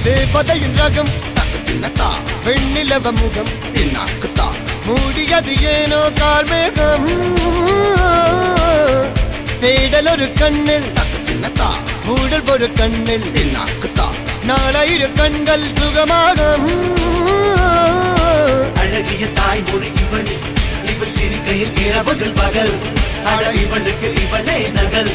தேவதையின் ரகம் வெண்ணிலவ முகம் மூடியது ஏனோ கார்மேகம் தேடல் ஒரு கண்ணில் மூடல் ஒரு கண்ணில் நாலாயிர கண்கள் சுகமாக அழகிய தாய்மொழி இவள் இவள் சிரிக்கையில் இரவுகள் பகல் அழ இவளுக்கு இவளே நகல்.